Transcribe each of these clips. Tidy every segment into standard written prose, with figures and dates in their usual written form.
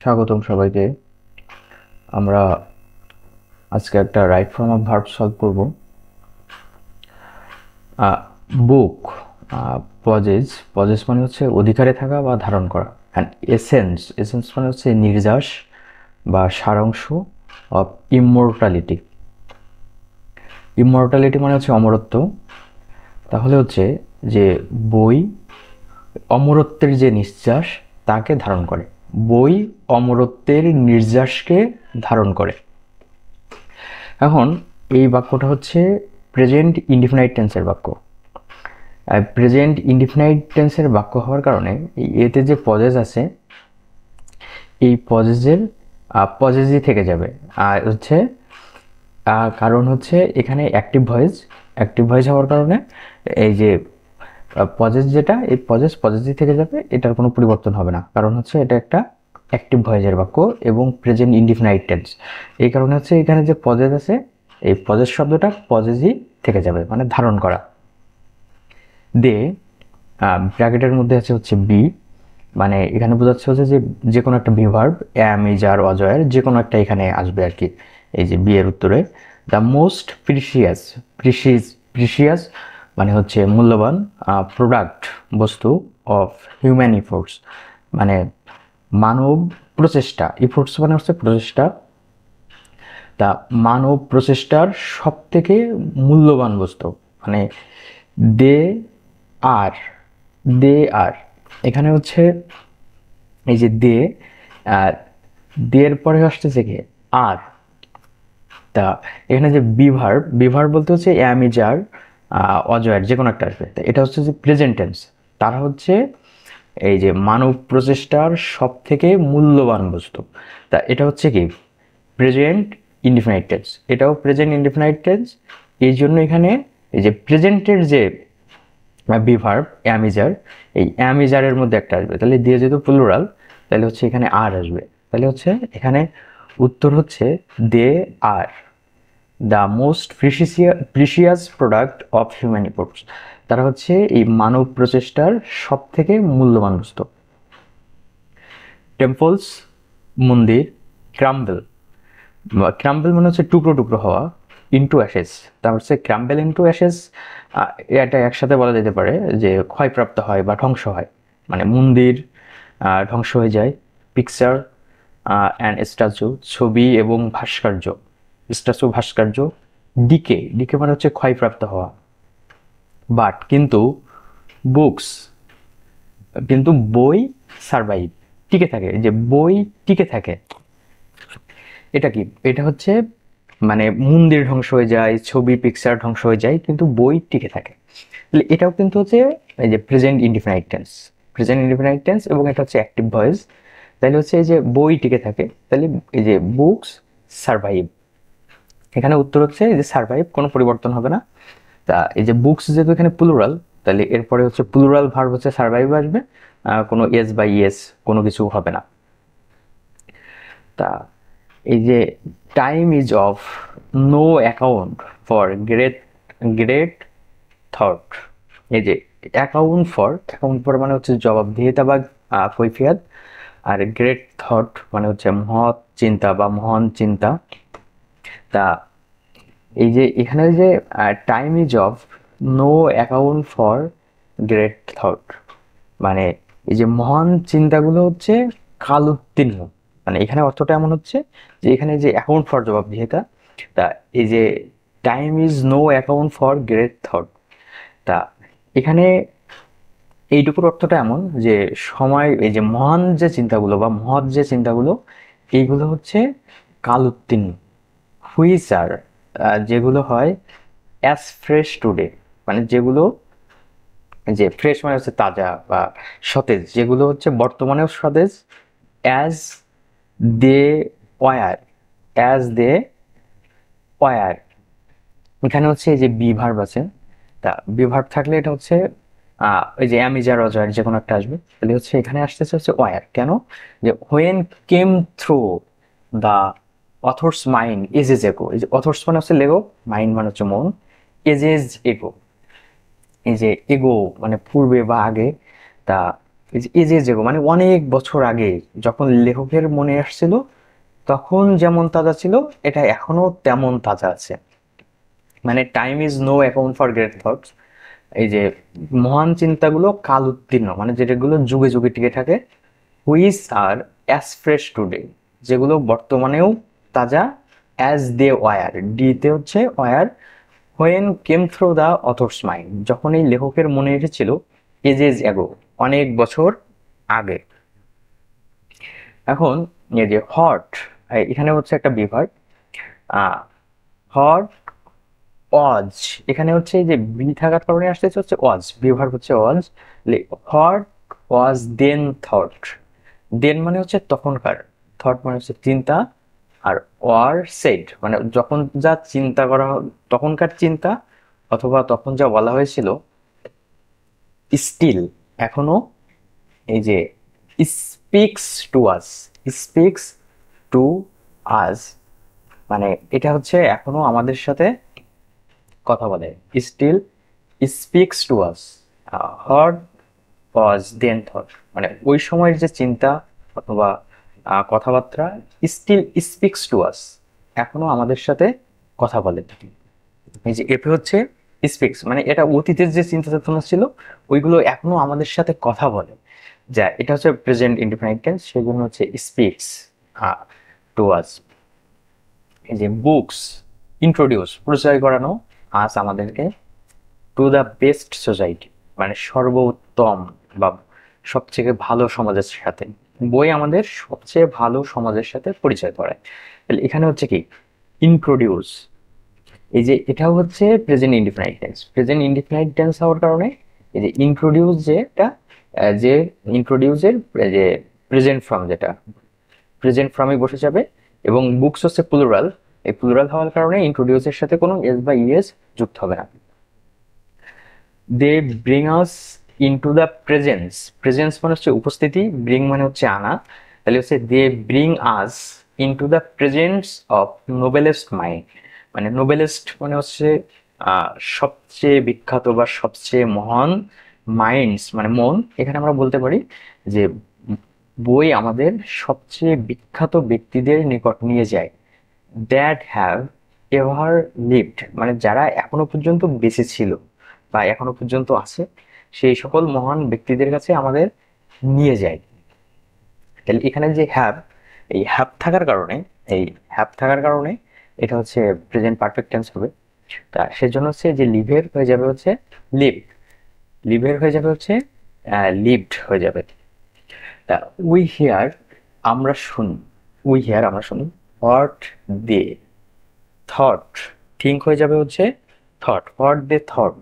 স্বাগতম সবাইকে। আমরা আজকে একটা right form of verb solve করব। বুক, পজেস, পজেস মানে হচ্ছে অধিকারে থাকা বা ধারণ করা। অ্যান্ড এসেন্স, এসেন্স মানে হচ্ছে নির্যাস বা সারাংশ অফ ইমমর্টালিটি। ইমমর্টালিটি মানে হচ্ছে অমরত্ব। তাহলে হচ্ছে যে বই অমরত্বের যে নিঃশ্বাস তাকে ধারণ করে। বই অমরত্বের নির্যাসকে ধারণ করে। এখন এই বাক্যটা হচ্ছে প্রেজেন্ট ইনডিফিনাইট টেন্সের বাক্য। প্রেজেন্ট ইনডিফিনাইট টেন্সের বাক্য হওয়ার কারণে এতে যে পজেস আছে এই পজেসের পজেসই থেকে যাবে। আর হচ্ছে কারণ হচ্ছে এখানে অ্যাক্টিভ ভয়েস হওয়ার কারণে এই যে পজেস যেটা এই পজেসই থেকে যাবে, এটার কোনো পরিবর্তন হবে না। কারণ হচ্ছে এটা একটা অ্যাক্টিভ ভয়েসের বাক্য এবং প্রেজেন্ট ইনডিফিনাইট টেন্স। এই কারণে হচ্ছে এখানে যে পজেস আছে এই পজেস শব্দটা পজেসই থেকে যাবে, মানে ধারণ করা। দে ব্র্যাকেটের মধ্যে আছে হচ্ছে বি, মানে এখানে বোঝাচ্ছে হচ্ছে যে কোনো একটা বিভার্ব অ্যাম, ইজ, আর, অজয়ের যে কোনো একটা এখানে আসবে আর কি। এই যে বি এর উত্তরে দ্য মোস্ট প্রিসিয়াস মানে হচ্ছে মূল্যবান, প্রোডাক্ট বস্তু অফ হিউম্যান ইফোর্টস মানে মানব প্রচেষ্টা, ইফোর্টস মানে হচ্ছে প্রচেষ্টা, তা মানব প্রচেষ্টার সব থেকে মূল্যবান বস্তু মানে দে আর এখানে হচ্ছে এই যে দে এর পরে আসতেছে কি আর। তা এখানে যে বিভার্ব বলতে হচ্ছে অ্যাম, ইজ, আর, অজয়ের যে কোনো একটা আসবে। এটা হচ্ছে যে প্রেজেন্ট টেন্স। তারা হচ্ছে এই যে মানব প্রচেষ্টার সব থেকে মূল্যবান বস্তু। তা এটা হচ্ছে কি প্রেজেন্ট ইনডিফিনাইট টেন্স, এটাও প্রেজেন্ট ইনডিফিনাইট টেন্স। এই জন্য এখানে এই যে প্রেজেন্টের যে বিভার্ব অ্যামিজার, এই অ্যামিজারের মধ্যে একটা আসবে। তাহলে দিয়ে যেহেতু প্লুরাল তাহলে হচ্ছে এখানে আর আসবে। তাহলে হচ্ছে এখানে উত্তর হচ্ছে they are the most precious product of human efforts. তারা হচ্ছে এই মানব প্রচেষ্টার সব থেকে মূল্যবান বস্তু। টেম্পলস মন্দির, ক্রাম্বেল মানে হচ্ছে টুকরো টুকরো হওয়া, ইনটু অ্যাশেস। তারপর হচ্ছে ক্রাম্বেল ইনটু অ্যাশেস, এটা একসাথে বলা যেতে পারে যে ক্ষয়প্রাপ্ত হয় বা ধ্বংস হয়। মানে মন্দির ধ্বংস হয়ে যায়, পিকচার অ্যান্ড স্ট্যাচু ছবি এবং ভাস্কর্য, ডিকে মানে হচ্ছে ক্ষয়প্রাপ্ত হওয়া। বাট কিন্তু বই সারভাইভ টিকে থাকে, যে বই টিকে থাকে। এটা কি এটা হচ্ছে মানে মন্দির ধ্বংস হয়ে যায়, ছবি পিকচার ধ্বংস হয়ে যায়, কিন্তু বই টিকে থাকে। তাহলে এটাও কিন্তু হচ্ছে এই যে প্রেজেন্ট ইনডিফিনাইট টেন্স এবং এটা হচ্ছে অ্যাক্টিভ ভয়েস। তাহলে হচ্ছে এই যে বই টিকে থাকে, তাহলে এই যে বুকস সারভাইভ, এখানে উত্তর হচ্ছে এই যে সারভাইভ, কোনো পরিবর্তন হবে না। তা এই যে বুকস যেহেতু এখানে প্লুরাল, তাহলে এরপরে হচ্ছে প্লুরাল ভার্ব হচ্ছে সারভাইভ আসবে, কোনো এস বা ইয়েস কোনো কিছু হবে না। তা এই যে time is of no account for great thought. এই যে অ্যাকাউন্ট ফর মানে হচ্ছে জবাবদিহিতা বা কৈফিয়ত, আর গ্রেট থট মানে হচ্ছে মহৎ চিন্তা বা মহান চিন্তা। তা এই যে এখানে যে time is of no account for great thought, মানে এই যে মহান চিন্তাগুলো হচ্ছে কাল উত্তীর্ণ। মানে এখানে অর্থটা এমন হচ্ছে যে এখানে যে অ্যাকাউন্ট ফর জবাবদিহিতা, তা এই যে time is no account for great thought, তা এখানে এইটুকুর অর্থটা এমন যে সময় এই যে মহান যে চিন্তাগুলো বা মহৎ যে চিন্তাগুলো এইগুলো হচ্ছে কাল উত্তীর্ণ। হুইচ আর যেগুলো হয় অ্যাজ ফ্রেশ টুডে, মানে যেগুলো যে ফ্রেশ মানে হচ্ছে তাজা বা সতেজ, যেগুলো হচ্ছে বর্তমানেও সতেজ। অ্যাজ দে ওয়ার এখানে হচ্ছে এই যে বিভার্ব আছে। তা বিভার্ব থাকলে এটা হচ্ছে ওই যে অ্যামিজার অজয়ের যে কোনো একটা আসবে। তাহলে হচ্ছে এখানে আসতেছে হচ্ছে ওয়ার। কেন? যে when came through the author's mind ages ago. এই যে অথর্স মানে হচ্ছে লেগো, মাইন্ড মানে হচ্ছে মন, এজেস এগো, এই যে এগো মানে পূর্বে বা আগে। তা এজেস এগো মানে অনেক বছর আগে যখন লেখকের মনে আসছিল তখন যেমন তাজা ছিল এটা এখনো তেমন তাজা আছে। মানে time is no account for great thoughts. এই যে মহান চিন্তাগুলো কাল উত্তীর্ণ, মানে যেগুলো যুগে যুগে টিকে থাকে। Which are as fresh today, যেগুলো বর্তমানেও তাজা। অ্যাজ দে ওয়ার, ডিতে হচ্ছে were. When came through the author's mind, যখন এই লেখকের মনে এসেছিল এজেস অ্যাগো, অনেক বছর আগে। এখন এই যে হট, এখানে হচ্ছে একটা বিভাগ। হট অজ, এখানে হচ্ছে এই যে বি থাকার কারণে আসতেছে হচ্ছে অজ, বিভাগ হচ্ছে অজ। হট ওয়াজ দেন থট, দেন মানে হচ্ছে তখনকার, থট মানে হচ্ছে চিন্তা, আর ওয়ার সেড মানে যখন যা চিন্তা করা তখনকার চিন্তা, অথবা তখন যা বলা হয়েছিল। স্টিল এখনো, এই যে speaks to us, speaks to us মানে এটা হচ্ছে এখনো আমাদের সাথে কথা বলে। Still speaks to us. What was then thought মানে ওই সময়ের যে চিন্তা অথবা কথাবার্তা, স্টিল স্পিক্স টু আস, এখনো আমাদের সাথে কথা বলে। এই যে এপে হচ্ছে স্পিক্স মানে এটা অতীতের যে চিন্তা চেতনা ছিল ওইগুলো এখনো আমাদের সাথে কথা বলে। যা এটা হচ্ছে প্রেজেন্ট ইনডিফিনাইট টেন্স, সেজন্য হচ্ছে স্পিক্স টু আস। এই যে বুকস ইন্ট্রোডিউস, পরিচয় করানো আজ আমাদেরকে টু দ্য বেস্ট সোসাইটি মানে সর্বোত্তম বা সবচেয়ে ভালো সমাজের সাথে। বই আমাদের সবচেয়ে ভালো সমাজের সাথে পরিচয় করায়। তাহলে এখানে হচ্ছে কি ইন্ট্রোডিউস, এই যে এটাও হচ্ছে present indefinite tense. Present indefinite tense হওয়ার কারণে এই যে ইন্ট্রোডিউস যেটা, যে ইন্ট্রোডিউসের যে প্রেজেন্ট ফর্ম, যেটা প্রেজেন্ট ফর্মে বসে যাবে। এবং বুকস হচ্ছে প্লুরাল, এই প্লুরাল হওয়ার কারণে ইন্ট্রোডিউসের সাথে কোনো এস বা ইএস যুক্ত হবে না। They bring us into the presence, presence মানে হচ্ছে উপস্থিতি, ব্রিং মানে হচ্ছে আনা। তাহলে হচ্ছে they bring us into the presence of noblest mind মানে নোবেলেস্ট মানে হচ্ছে সবচেয়ে বিখ্যাত বা সবচেয়ে মহান, মাইন্ডস মানে মন। এখানে আমরা বলতে পারি যে বই আমাদের সবচেয়ে বিখ্যাত ব্যক্তিদের নিকট নিয়ে যায়। দ্যাট হ্যাভ এভার লিভড মানে যারা এখনো পর্যন্ত বেঁচে ছিল বা এখনো পর্যন্ত আছে, সেই সকল মহান ব্যক্তিদের কাছে আমাদের নিয়ে যায়। তাহলে এখানে যে হ্যাভ, এই হ্যাভ থাকার কারণে, এই হ্যাভ থাকার কারণে এটা হচ্ছে প্রেজেন্ট পারফেক্ট টেন্স হবে। তা সেজন্য হচ্ছে যে লিভের হয়ে যাবে হচ্ছে লিভ, লিভের হয়ে যাবে হচ্ছে লিভড হয়ে যাবে। তা উই হিয়ার আমরা শুনি, উই হিয়ার আমরা শুনি। হোয়াট দে থট, থিঙ্ক হয়ে যাবে হচ্ছে থট, হোয়াট দে থট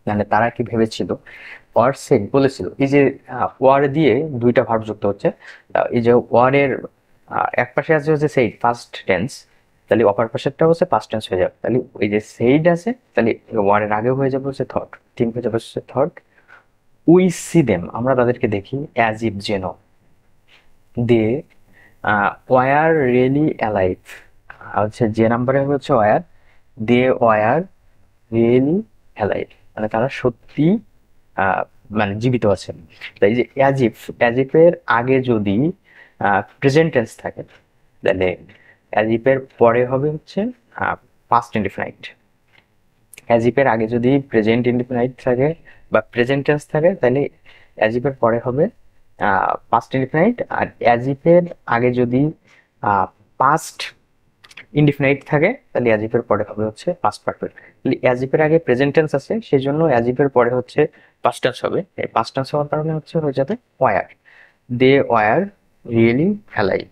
মানে তারা কি ভেবেছিল। ওয়ার সেড বলেছিল, এই যে ওয়ার দিয়ে দুইটা ভার্ব যুক্ত হচ্ছে। এই যে ওয়ারের এক পাশে আছে হচ্ছে সেইড ফার্স্ট টেন্স, তাহলে অপর পাশেরটা হচ্ছে পাস্ট টেন্স হয়ে যাবে। তাহলে এই যে সেইড আছে তাহলে ওয়ারের আগে হয়ে যাবে হচ্ছে থট, থিঙ্ক হয়ে যাবে হচ্ছে থট। উই সি দেম আমরা তাদেরকে দেখি, অ্যাজ ইফ যেন। দে ওয়ার রিয়েলি অ্যালাইভ হচ্ছে যে নাম্বারে হবে হচ্ছে were, they were really alive মানে তারা সত্যি মানে জীবিত আছে। তাই যে অ্যাজিফ, অ্যাজিফের আগে যদি প্রেজেন্ট টেন্স থাকে তাহলে অ্যাজিফের পরে হবে হচ্ছে পাস্ট ইনডিফিনাইট। অ্যাজিফের আগে যদি প্রেজেন্ট ইনডিফিনাইট থাকে বা প্রেজেন্ট টেন্স থাকে তাহলে অ্যাজিফের পরে হবে পাস্ট ইনডিফিনাইট। আর অ্যাজিফের আগে যদি পাস্ট ইনডিফিনাইট থাকে তাহলে অ্যাজিফের পরে হবে হচ্ছে পাস্ট পারফেক্ট। তাহলে অ্যাজিফের আগে প্রেজেন্ট টেন্স আছে সেই জন্য অ্যাজিফের পরে হচ্ছে পাস্ট টেন্স হবে। এই পাস্ট টেন্স হওয়ার কারণে হচ্ছে হয়ে যাবে were, they were really alive.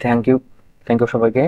Thank you, thank you সবাইকে।